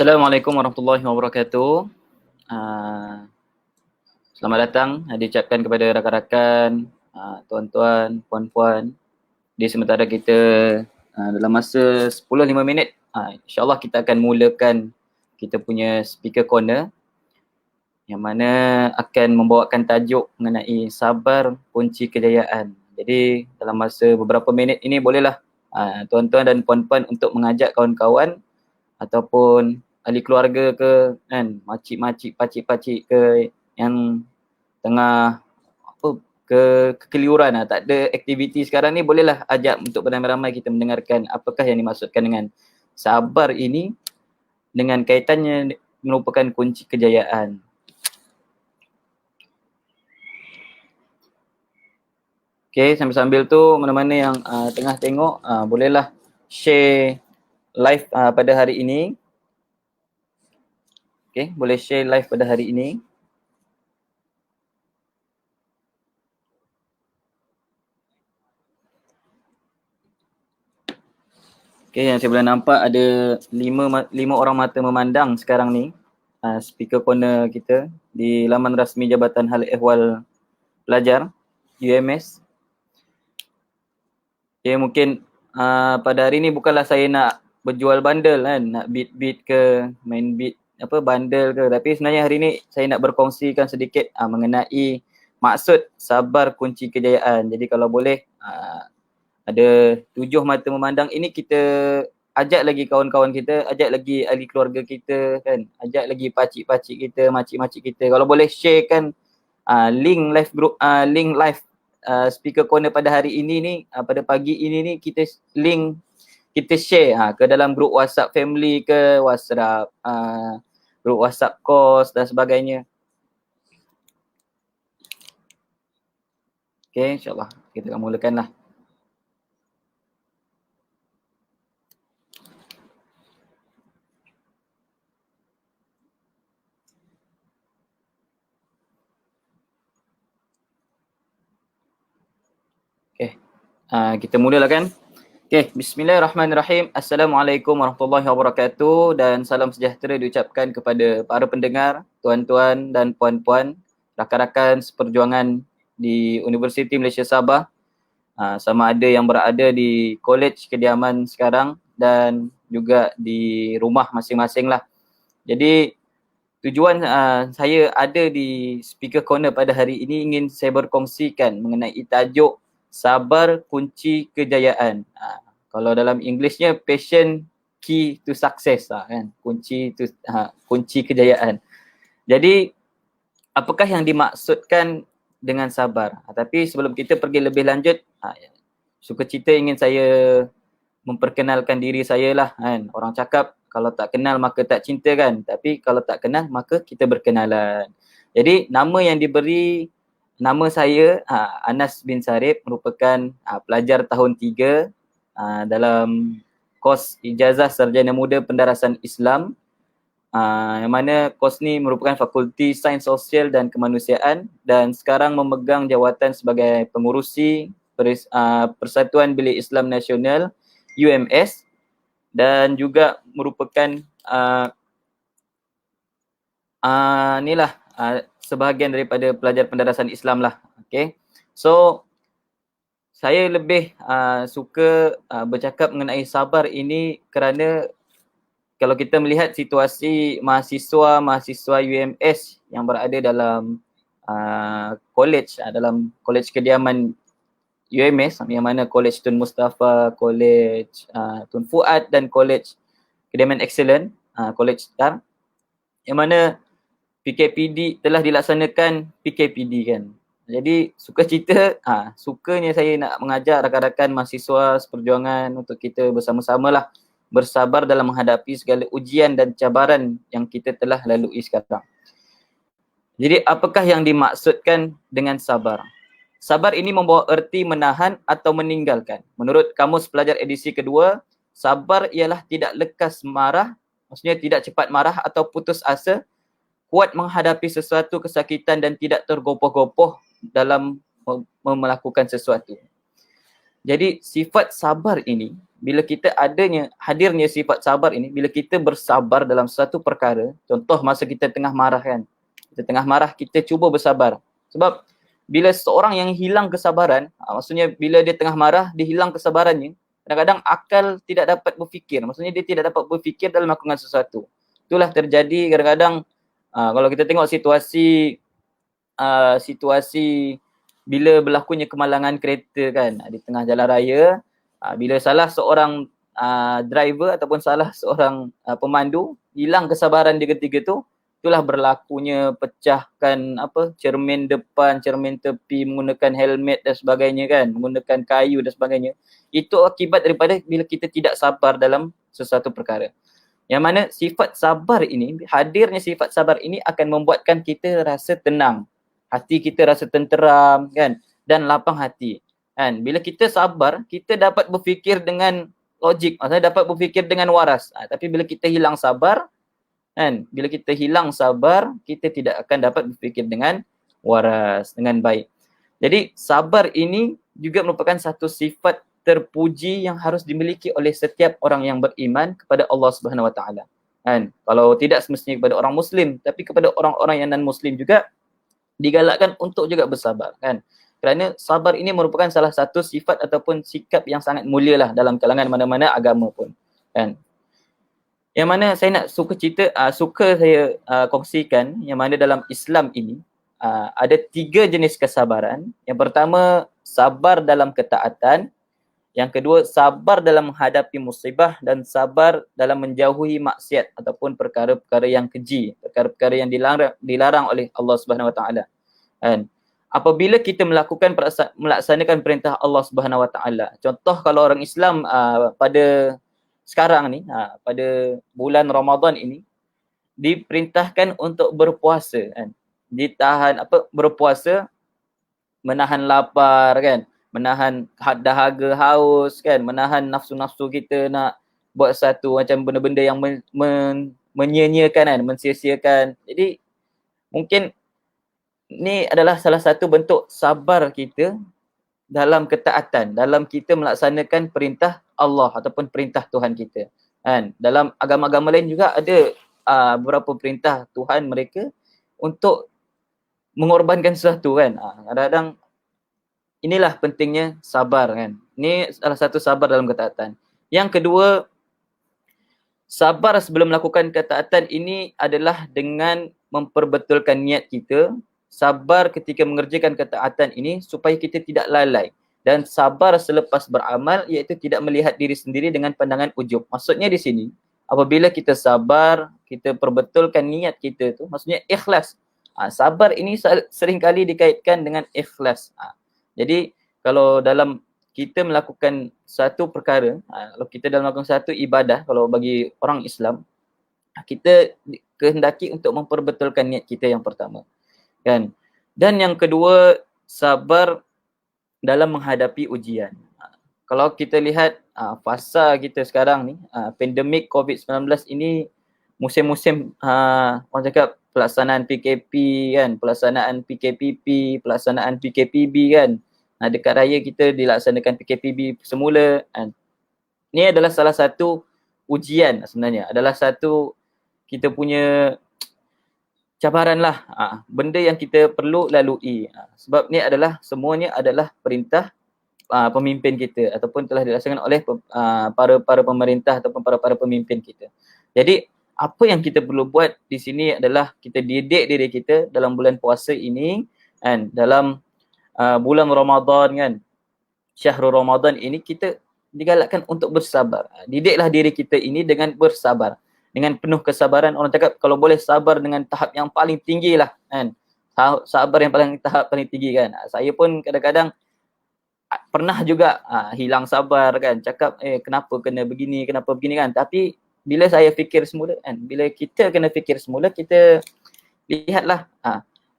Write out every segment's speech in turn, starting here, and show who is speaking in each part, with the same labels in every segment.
Speaker 1: Assalamualaikum warahmatullahi wabarakatuh. Selamat datang diucapkan kepada rakan-rakan, tuan-tuan, puan-puan di sementara kita dalam masa 10-5 minit. InsyaAllah kita akan mulakan kita punya speaker corner yang mana akan membawakan tajuk mengenai sabar kunci kejayaan. Jadi dalam masa beberapa minit ini bolehlah tuan-tuan dan puan-puan untuk mengajak kawan-kawan ataupun ahli keluarga ke, kan, makcik-makcik, pakcik-pakcik ke yang tengah kekeliruan, tak ada aktiviti sekarang ni, bolehlah ajak untuk beramai-ramai kita mendengarkan apakah yang dimaksudkan dengan sabar ini dengan kaitannya merupakan kunci kejayaan. Okay, sambil-sambil tu mana-mana yang tengah tengok bolehlah share live pada hari ini. Okay, boleh share live pada hari ini. Okay, yang saya boleh nampak ada 5 orang mata memandang sekarang ni, speaker corner kita di laman rasmi Jabatan Hal Ehwal Pelajar UMS. Okay, mungkin pada hari ni bukanlah saya nak berjual bundle kan, nak beat ke, main beat bundle ke, tapi sebenarnya hari ni saya nak berkongsikan sedikit mengenai maksud sabar kunci kejayaan. Jadi kalau boleh ada 7 mata memandang ini, kita ajak lagi kawan-kawan kita, ajak lagi ahli keluarga kita kan, ajak lagi pakcik-pakcik kita, makcik-makcik kita. Kalau boleh share kan link live group, link live speaker corner pada hari ini ni, pada pagi ini ni, kita link, kita share ke dalam grup WhatsApp family ke, WhatsApp grup WhatsApp kos dan sebagainya. Okay, insyaAllah kita akan mulakan lah. Okay, kita mulalah kan. Okay, bismillahirrahmanirrahim. Assalamualaikum warahmatullahi wabarakatuh dan salam sejahtera diucapkan kepada para pendengar, tuan-tuan dan puan-puan, rakan-rakan seperjuangan di Universiti Malaysia Sabah, sama ada yang berada di kolej kediaman sekarang dan juga di rumah masing-masing lah. Jadi tujuan saya ada di speaker corner pada hari ini ingin saya berkongsikan mengenai tajuk sabar kunci kejayaan. Kalau dalam Englishnya passion key to success kan, kunci kejayaan. Jadi apakah yang dimaksudkan dengan sabar? Tapi sebelum kita pergi lebih lanjut, sukacita ingin saya memperkenalkan diri saya lah kan. Orang cakap kalau tak kenal maka tak cinta kan, tapi kalau tak kenal maka kita berkenalan. Jadi nama yang diberi, nama saya Anas bin Sarip, merupakan pelajar tahun 3 dalam kos Ijazah Sarjana Muda Pendarasan Islam, yang mana kos ni merupakan Fakulti Sains Sosial dan Kemanusiaan dan sekarang memegang jawatan sebagai pengurusi Persatuan Bilik Islam Nasional UMS dan juga merupakan sebahagian daripada pelajar pendarasan Islam lah. Okay. So saya lebih suka bercakap mengenai sabar ini kerana kalau kita melihat situasi mahasiswa UMS yang berada dalam dalam kolej kediaman UMS, yang mana Kolej Tun Mustafa, Kolej Tun Fuad dan Kolej Kediaman Excellent, Kolej Star, yang mana PKPD telah dilaksanakan PKPD kan. Jadi sukanya saya nak mengajak rakan-rakan mahasiswa seperjuangan untuk kita bersama-sama lah bersabar dalam menghadapi segala ujian dan cabaran yang kita telah lalui sekarang. Jadi apakah yang dimaksudkan dengan sabar? Sabar ini membawa erti menahan atau meninggalkan. Menurut Kamus Pelajar edisi kedua, sabar ialah tidak lekas marah, maksudnya tidak cepat marah atau putus asa, kuat menghadapi sesuatu kesakitan dan tidak tergopoh-gopoh dalam melakukan sesuatu. Jadi sifat sabar ini, bila kita hadirnya sifat sabar ini, bila kita bersabar dalam satu perkara, contoh masa kita tengah marah kan, kita tengah marah, kita cuba bersabar. Sebab bila seorang yang hilang kesabaran, maksudnya bila dia tengah marah, dia hilang kesabarannya, kadang-kadang akal tidak dapat berfikir, maksudnya dia tidak dapat berfikir dalam melakukan sesuatu. Itulah terjadi kadang-kadang, kalau kita tengok situasi bila berlakunya kemalangan kereta kan di tengah jalan raya, bila salah seorang driver ataupun salah seorang pemandu hilang kesabaran dia ketika tu, itulah berlakunya pecahkan cermin depan, cermin tepi, menggunakan helmet dan sebagainya kan, menggunakan kayu dan sebagainya. Itu akibat daripada bila kita tidak sabar dalam sesuatu perkara. Yang mana sifat sabar ini, hadirnya sifat sabar ini akan membuatkan kita rasa tenang. Hati kita rasa tenteram kan, dan lapang hati. Kan? Bila kita sabar, kita dapat berfikir dengan logik, maksudnya dapat berfikir dengan waras. Tapi bila kita hilang sabar, kan? Bila kita hilang sabar, kita tidak akan dapat berfikir dengan waras, dengan baik. Jadi sabar ini juga merupakan satu sifat terpuji yang harus dimiliki oleh setiap orang yang beriman kepada Allah Subhanahu Wa Taala. Kan? Kalau tidak semestinya kepada orang Muslim, tapi kepada orang-orang yang non-Muslim juga digalakkan untuk juga bersabar kan. Kerana sabar ini merupakan salah satu sifat ataupun sikap yang sangat mulia lah dalam kalangan mana-mana agama pun kan. Yang mana saya nak suka saya kongsikan, yang mana dalam Islam ini ada 3 jenis kesabaran. Yang pertama, sabar dalam ketaatan. Yang kedua, sabar dalam menghadapi musibah, dan sabar dalam menjauhi maksiat ataupun perkara-perkara yang keji, perkara-perkara yang dilarang oleh Allah Subhanahu Wa Taala. Kan? Apabila kita melaksanakan perintah Allah Subhanahu Wa Taala. Contoh kalau orang Islam pada sekarang ni, pada bulan Ramadan ini, diperintahkan untuk berpuasa kan. Berpuasa, menahan lapar kan, menahan dahaga, haus kan, menahan nafsu-nafsu kita nak buat satu macam benda-benda yang menyia-nyiakan kan, mensia-siakan. Jadi mungkin ni adalah salah satu bentuk sabar kita dalam ketaatan, dalam kita melaksanakan perintah Allah ataupun perintah Tuhan kita kan. Dalam agama-agama lain juga ada beberapa perintah Tuhan mereka untuk mengorbankan sesuatu kan. Kadang-kadang inilah pentingnya sabar kan. Ini salah satu sabar dalam ketaatan. Yang kedua, sabar sebelum melakukan ketaatan ini adalah dengan memperbetulkan niat kita. Sabar ketika mengerjakan ketaatan ini supaya kita tidak lalai. Dan sabar selepas beramal iaitu tidak melihat diri sendiri dengan pandangan ujub. Maksudnya di sini, apabila kita sabar, kita perbetulkan niat kita tu, maksudnya ikhlas. Sabar ini seringkali dikaitkan dengan ikhlas. Jadi kalau dalam kita melakukan satu perkara, kalau kita dalam melakukan satu ibadah, kalau bagi orang Islam, kita kehendaki untuk memperbetulkan niat kita yang pertama kan. Dan yang kedua, sabar dalam menghadapi ujian. Kalau kita lihat fasa kita sekarang ni, pandemik COVID-19 ini, musim-musim orang cakap pelaksanaan PKP kan, pelaksanaan PKPP, pelaksanaan PKPB kan. Dekat raya kita dilaksanakan PKPB semula kan. Ini adalah salah satu ujian sebenarnya, adalah satu kita punya cabaran lah, benda yang kita perlu lalui. Sebab ni adalah semuanya adalah perintah pemimpin kita ataupun telah dilaksanakan oleh para pemerintah ataupun para pemimpin kita. Jadi apa yang kita perlu buat di sini adalah kita didik diri kita dalam bulan puasa ini kan, dalam bulan Ramadan kan, Syahrul Ramadan ini kita digalakkan untuk bersabar. Didiklah diri kita ini dengan bersabar, dengan penuh kesabaran. Orang cakap kalau boleh sabar dengan tahap yang paling tinggi lah kan, sabar yang tahap paling tinggi kan. Saya pun kadang-kadang pernah juga hilang sabar kan, cakap kenapa kena begini kan. Tapi bila saya fikir semula kan, bila kita kena fikir semula, kita lihatlah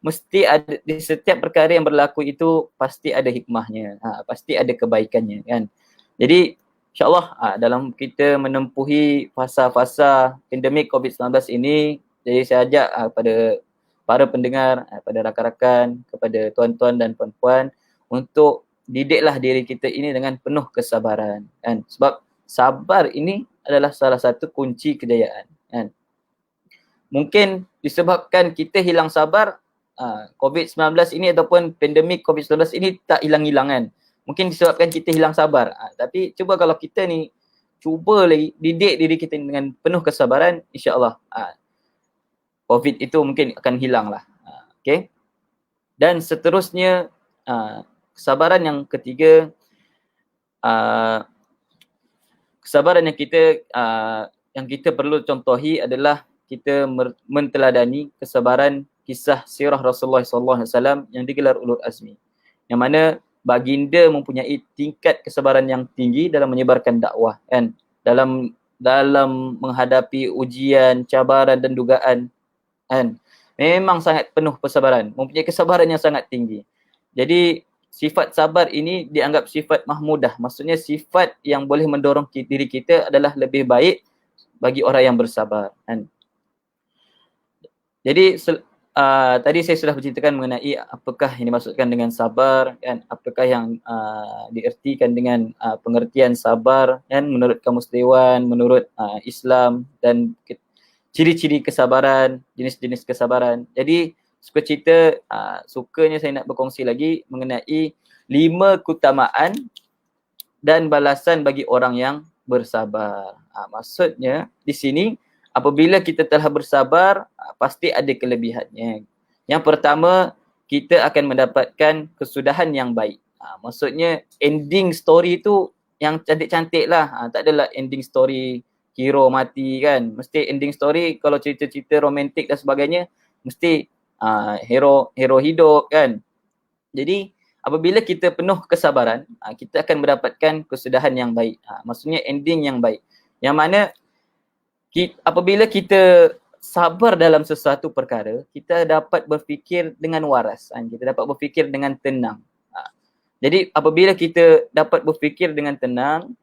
Speaker 1: mesti ada di setiap perkara yang berlaku itu pasti ada hikmahnya, pasti ada kebaikannya kan. Jadi insyaAllah dalam kita menempuhi fasa-fasa pandemik COVID-19 ini, jadi saya ajak kepada para pendengar, kepada rakan-rakan, kepada tuan-tuan dan puan-puan untuk didiklah diri kita ini dengan penuh kesabaran kan. Sebab sabar ini adalah salah satu kunci kejayaan kan. Mungkin disebabkan kita hilang sabar, COVID-19 ini ataupun pandemik COVID-19 ini tak hilang-hilang kan. Mungkin disebabkan kita hilang sabar. Tapi cuba kalau kita ni cuba lagi didik diri kita dengan penuh kesabaran, insya-Allah COVID itu mungkin akan hilang lah. Okay. Dan seterusnya, kesabaran yang ketiga, kesabaran yang kita perlu contohi adalah kita menteladani kesabaran kisah sirah Rasulullah SAW yang digelar Ulul Azmi. Yang mana baginda mempunyai tingkat kesabaran yang tinggi dalam menyebarkan dakwah kan. Dalam menghadapi ujian, cabaran dan dugaan kan. Memang sangat penuh kesabaran, mempunyai kesabaran yang sangat tinggi. Jadi sifat sabar ini dianggap sifat mahmudah. Maksudnya sifat yang boleh mendorong diri kita adalah lebih baik bagi orang yang bersabar kan. Jadi tadi saya sudah berceritakan mengenai apakah yang dimaksudkan dengan sabar kan, apakah yang diertikan dengan pengertian sabar kan menurut Kamus Dewan, menurut Islam dan ciri-ciri kesabaran, jenis-jenis kesabaran. Jadi sukanya saya nak berkongsi lagi mengenai 5 keutamaan dan balasan bagi orang yang bersabar. Maksudnya di sini apabila kita telah bersabar, pasti ada kelebihannya. Yang pertama, kita akan mendapatkan kesudahan yang baik. Maksudnya ending story tu yang cantik-cantik lah. Tak adalah ending story hero mati kan. Mesti ending story kalau cerita-cerita romantik dan sebagainya, mesti hero hidup kan. Jadi apabila kita penuh kesabaran, kita akan mendapatkan kesudahan yang baik. Maksudnya ending yang baik. Yang mana apabila kita sabar dalam sesuatu perkara, kita dapat berfikir dengan waras. Kita dapat berfikir dengan tenang. Jadi apabila kita dapat berfikir dengan tenang,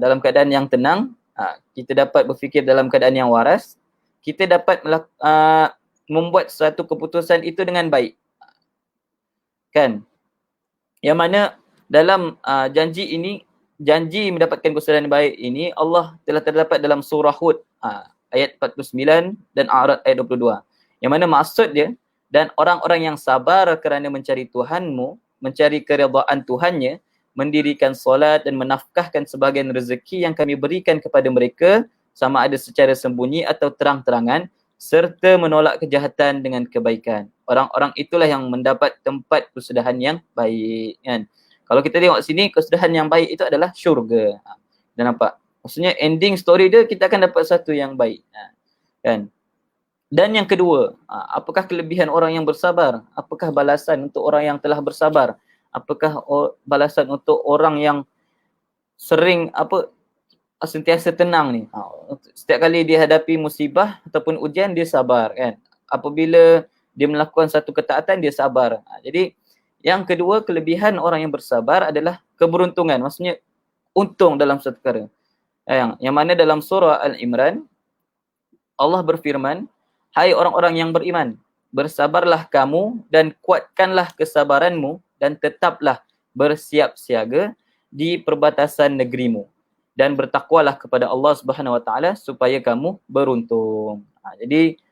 Speaker 1: dalam keadaan yang tenang, kita dapat berfikir dalam keadaan yang waras, kita dapat membuat suatu keputusan itu dengan baik. Kan? Yang mana dalam janji mendapatkan kesudahan baik ini Allah telah terdapat dalam surah Hud ayat 49 dan A'raf ayat 22. Yang mana maksud dia, dan orang-orang yang sabar kerana mencari Tuhanmu, mencari keridaan Tuhannya, mendirikan solat dan menafkahkan sebahagian rezeki yang kami berikan kepada mereka, sama ada secara sembunyi atau terang-terangan, serta menolak kejahatan dengan kebaikan. Orang-orang itulah yang mendapat tempat kesudahan yang baik kan. Kalau kita tengok sini, kesudahan yang baik itu adalah syurga. Dah nampak? Maksudnya ending story dia, kita akan dapat satu yang baik kan. Dan yang kedua, apakah kelebihan orang yang bersabar? Apakah balasan untuk orang yang telah bersabar? Apakah balasan untuk orang yang sering sentiasa tenang ni? Setiap kali dia hadapi musibah ataupun ujian, dia sabar kan. Apabila dia melakukan satu ketaatan, dia sabar. Jadi yang kedua, kelebihan orang yang bersabar adalah keberuntungan. Maksudnya untung dalam satu perkara. Yang mana dalam surah Al-Imran Allah berfirman, hai orang-orang yang beriman, bersabarlah kamu dan kuatkanlah kesabaranmu dan tetaplah bersiap siaga di perbatasan negerimu dan bertakwalah kepada Allah Subhanahu Wa Taala supaya kamu beruntung. Jadi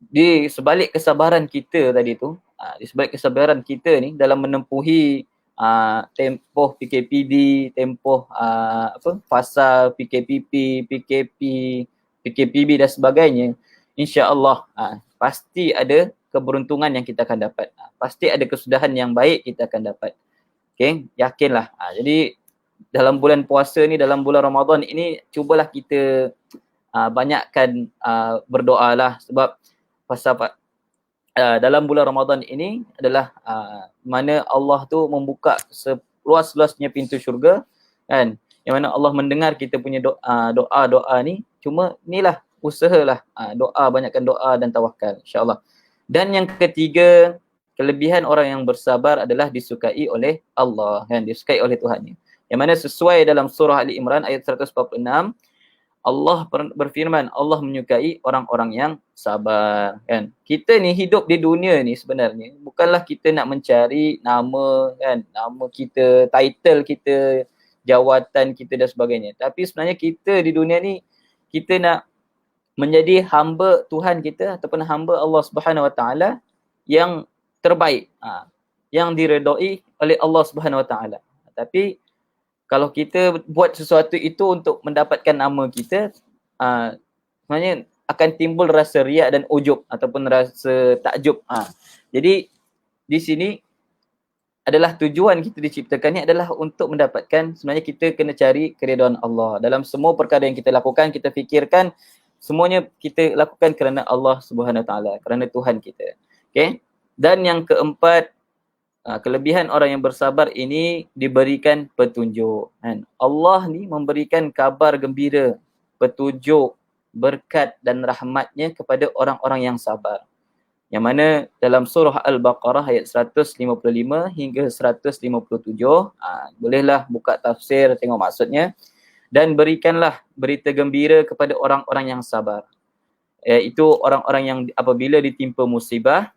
Speaker 1: di sebalik kesabaran kita tadi tu, di sebalik kesabaran kita ni dalam menempuhi tempoh PKPD, tempoh fasa PKPP, PKPB dan sebagainya, insya-Allah pasti ada keberuntungan yang kita akan dapat. Pasti ada kesudahan yang baik kita akan dapat. Okey, yakinlah. Jadi dalam bulan puasa ni, dalam bulan Ramadan ini, cubalah kita banyakkan berdoalah, sebab dalam bulan Ramadan ini adalah mana Allah tu membuka seluas-luasnya pintu syurga kan, yang mana Allah mendengar kita punya doa-doa ni. Cuma inilah, usahalah doa, banyakkan doa dan tawakal, insya-Allah. Dan yang ketiga, kelebihan orang yang bersabar adalah disukai oleh Allah kan, disukai oleh Tuhannya. Yang mana sesuai dalam surah Ali Imran ayat 146, Allah berfirman, Allah menyukai orang-orang yang sabar, kan. Kita ni hidup di dunia ni sebenarnya bukanlah kita nak mencari nama, kan, nama kita, title kita, jawatan kita dan sebagainya. Tapi sebenarnya kita di dunia ni kita nak menjadi hamba Tuhan kita ataupun hamba Allah Subhanahu Wa Taala yang terbaik, yang diredai oleh Allah Subhanahu Wa Taala. Tapi kalau kita buat sesuatu itu untuk mendapatkan nama kita, sebenarnya akan timbul rasa riak dan ujub ataupun rasa takjub. Jadi di sini adalah tujuan kita diciptakan ni adalah untuk mendapatkan, sebenarnya kita kena cari keridhaan Allah. Dalam semua perkara yang kita lakukan, kita fikirkan semuanya kita lakukan kerana Allah Subhanahu Wa Taala, kerana Tuhan kita. Okay? Dan yang keempat, kelebihan orang yang bersabar ini diberikan petunjuk. Kan? Allah ni memberikan kabar gembira, petunjuk, berkat dan rahmatnya kepada orang-orang yang sabar. Yang mana dalam surah Al-Baqarah ayat 155 hingga 157, bolehlah buka tafsir, tengok maksudnya. Dan berikanlah berita gembira kepada orang-orang yang sabar. Iaitu orang-orang yang apabila ditimpa musibah,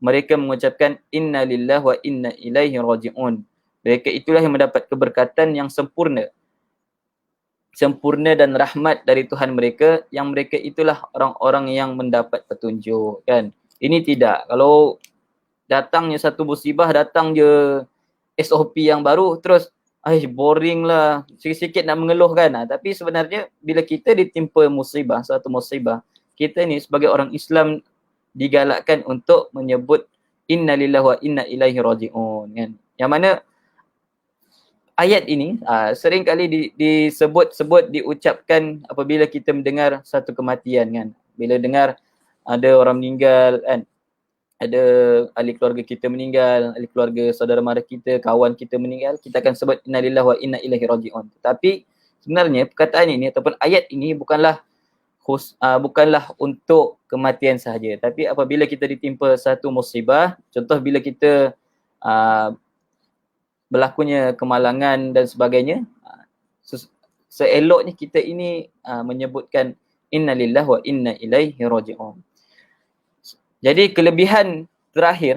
Speaker 1: mereka mengucapkan inna lillahi wa inna ilaihi raji'un. Mereka itulah yang mendapat keberkatan yang sempurna. Sempurna dan rahmat dari Tuhan mereka, yang mereka itulah orang-orang yang mendapat petunjuk, kan. Ini tidak. Kalau datangnya satu musibah, datang je SOP yang baru, terus boring lah, sikit-sikit nak mengeluh, kan. Tapi sebenarnya bila kita ditimpa musibah, satu musibah, kita ni sebagai orang Islam digalakkan untuk menyebut inna lillahi wa inna ilaihi raji'un, kan. Yang mana ayat ini sering kali disebut-sebut, diucapkan apabila kita mendengar satu kematian, kan. Bila dengar ada orang meninggal, kan, ada ahli keluarga kita meninggal, ahli keluarga saudara mara kita, kawan kita meninggal, kita akan sebut inna lillahi wa inna ilaihi raji'un. Tapi sebenarnya perkataan ini ataupun ayat ini bukanlah untuk kematian sahaja, tapi apabila kita ditimpa satu musibah, contoh bila kita berlakunya kemalangan dan sebagainya, seeloknya kita ini menyebutkan inna lillahi wa inna ilaihi raji'un. Jadi kelebihan terakhir,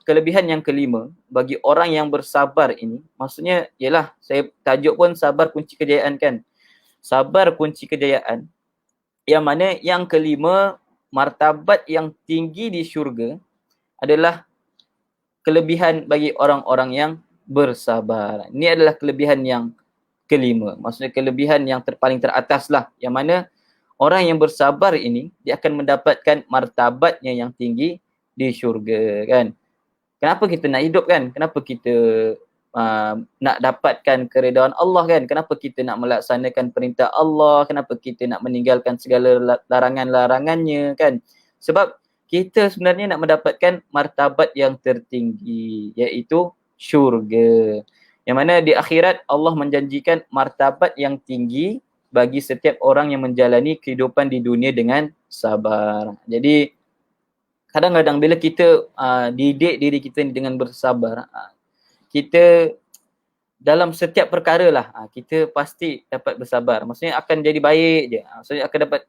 Speaker 1: kelebihan yang kelima bagi orang yang bersabar ini, maksudnya ialah, saya tajuk pun sabar kunci kejayaan, kan. Sabar kunci kejayaan. Yang mana yang kelima, martabat yang tinggi di syurga adalah kelebihan bagi orang-orang yang bersabar. Ini adalah kelebihan yang kelima. Maksudnya kelebihan yang paling teratas lah. Yang mana orang yang bersabar ini, dia akan mendapatkan martabatnya yang tinggi di syurga, kan. Kenapa kita nak hidup, kan? Kenapa kita nak dapatkan keredaan Allah, kan? Kenapa kita nak melaksanakan perintah Allah? Kenapa kita nak meninggalkan segala larangan-larangannya, kan? Sebab kita sebenarnya nak mendapatkan martabat yang tertinggi, iaitu syurga. Yang mana di akhirat Allah menjanjikan martabat yang tinggi bagi setiap orang yang menjalani kehidupan di dunia dengan sabar. Jadi kadang-kadang bila kita didik diri kita dengan bersabar, kita dalam setiap perkara lah, kita pasti dapat bersabar. Maksudnya akan jadi baik je. Maksudnya akan dapat,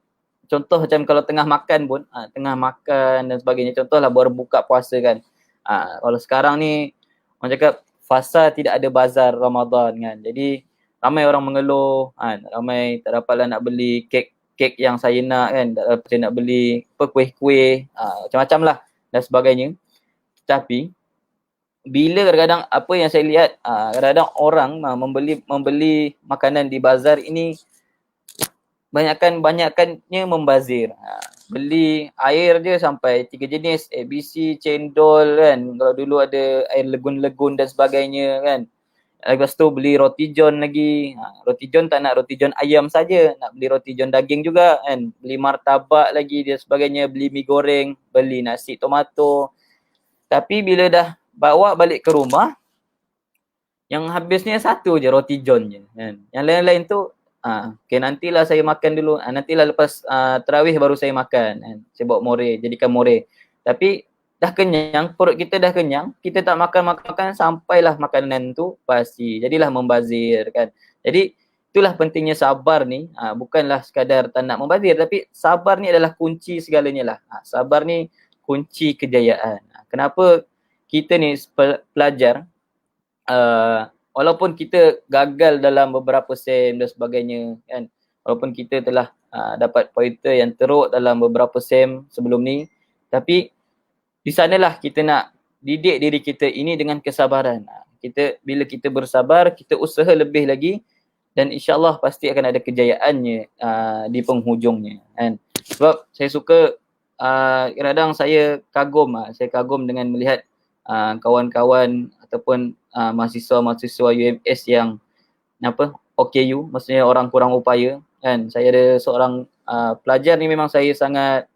Speaker 1: contoh macam kalau tengah makan pun, tengah makan dan sebagainya. Contohlah berbuka puasa, kan. Kalau sekarang ni, orang cakap fasa tidak ada bazar Ramadan, kan. Jadi ramai orang mengeluh, kan. Ramai tak dapatlah nak beli kek yang saya nak, kan. Tak dapat nak beli kuih-kuih, macam-macam lah dan sebagainya. Tapi bila kadang-kadang apa yang saya lihat, kadang-kadang orang membeli makanan di bazar ini banyakkannya membazir. Beli air je sampai 3 jenis, ABC, cendol, kan. Kalau dulu ada air legun-legun dan sebagainya, kan. Lepas tu beli roti john lagi. Roti john tak nak roti john ayam saja, nak beli roti john daging juga, kan. Beli martabak lagi dan sebagainya, beli mi goreng, beli nasi tomato. Tapi bila dah bawa balik ke rumah, yang habisnya satu je, roti john je, kan. Yang lain-lain tu okay, nantilah saya makan dulu, nantilah lepas tarawih baru saya makan, kan. Saya bawa more, jadikan more. Tapi dah kenyang, perut kita dah kenyang, kita tak makan sampailah makanan tu basi. Jadilah membazir, kan. Jadi itulah pentingnya sabar ni, bukanlah sekadar tak nak membazir, tapi sabar ni adalah kunci segalanya lah. Sabar ni kunci kejayaan. Kenapa kita ni pelajar, walaupun kita gagal dalam beberapa SEM dan sebagainya kan, walaupun kita telah dapat pointer yang teruk dalam beberapa SEM sebelum ni, tapi di sanalah kita nak didik diri kita ini dengan kesabaran. Bila kita bersabar, kita usaha lebih lagi dan insya-Allah pasti akan ada kejayaannya di penghujungnya kan. Sebab saya suka, kadang saya kagum dengan melihat kawan-kawan ataupun mahasiswa-mahasiswa UMS yang OKU, maksudnya orang kurang upaya kan. Saya ada seorang pelajar ni memang saya sangat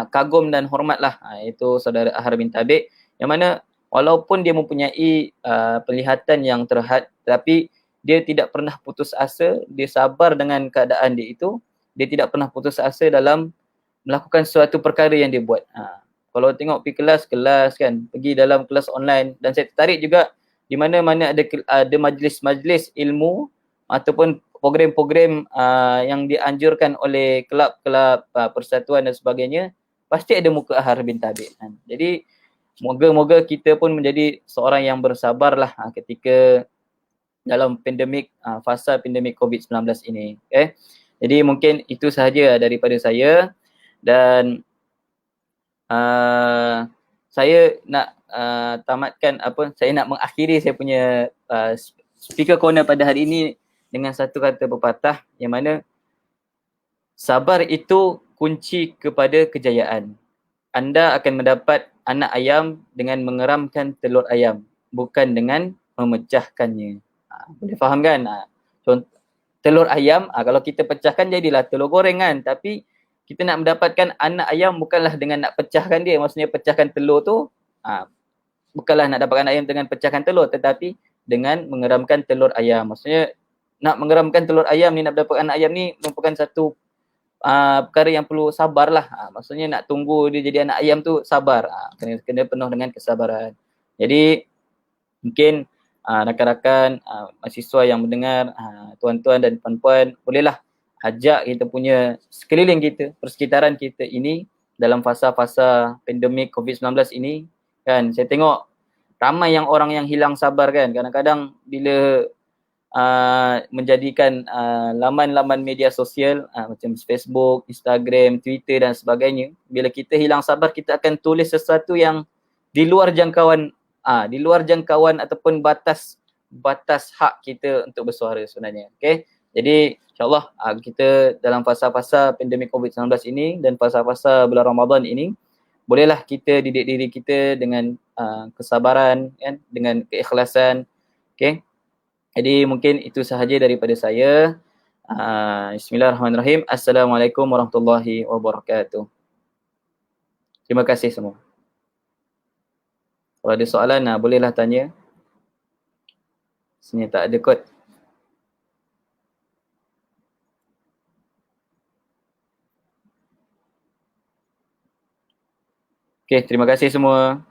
Speaker 1: kagum dan hormatlah, iaitu saudara Ahar bin Tabik, yang mana walaupun dia mempunyai penglihatan yang terhad, tapi dia tidak pernah putus asa, dia sabar dengan keadaan dia itu, dia tidak pernah putus asa dalam melakukan suatu perkara yang dia buat. Kalau tengok pergi kelas kan, pergi dalam kelas online, dan saya tertarik juga di mana-mana ada majlis-majlis ilmu ataupun program-program yang dianjurkan oleh kelab-kelab persatuan dan sebagainya, pasti ada muka Ahar bin Tabik kan. Jadi moga-moga kita pun menjadi seorang yang bersabarlah ketika dalam fasa pandemik COVID-19 ini. Okay. Jadi mungkin itu sahaja daripada saya, dan saya nak saya nak mengakhiri saya punya speaker corner pada hari ini dengan satu kata pepatah yang mana sabar itu kunci kepada kejayaan. Anda akan mendapat anak ayam dengan mengeramkan telur ayam, bukan dengan memecahkannya. Boleh faham kan? Contoh, telur ayam, kalau kita pecahkan jadilah telur goreng kan. Tapi kita nak mendapatkan anak ayam bukanlah dengan nak pecahkan dia. Maksudnya pecahkan telur tu, bukanlah nak dapatkan ayam dengan pecahkan telur, tetapi dengan mengeramkan telur ayam. Maksudnya nak mengeramkan telur ayam ni, nak dapatkan anak ayam ni merupakan satu perkara yang perlu sabar lah. Maksudnya nak tunggu dia jadi anak ayam tu sabar. Kena penuh dengan kesabaran. Jadi mungkin rakan-rakan mahasiswa yang mendengar, tuan-tuan dan puan-puan, bolehlah ajak kita punya sekeliling kita, persekitaran kita ini dalam fasa-fasa pandemik COVID-19 ini kan. Saya tengok ramai orang yang hilang sabar kan. Kadang-kadang bila menjadikan laman-laman media sosial macam Facebook, Instagram, Twitter dan sebagainya, bila kita hilang sabar, kita akan tulis sesuatu yang di luar jangkauan ataupun batas hak kita untuk bersuara sebenarnya. Okey. Jadi insya-Allah kita dalam fasa-fasa pandemik COVID-19 ini dan fasa-fasa bulan Ramadan ini, bolehlah kita didik diri kita dengan kesabaran kan, dengan keikhlasan. Okey. Jadi mungkin itu sahaja daripada saya. Bismillahirrahmanirrahim. Assalamualaikum warahmatullahi wabarakatuh. Terima kasih semua. Kalau ada soalan, bolehlah tanya. Sini tak ada kot. Okey, terima kasih semua.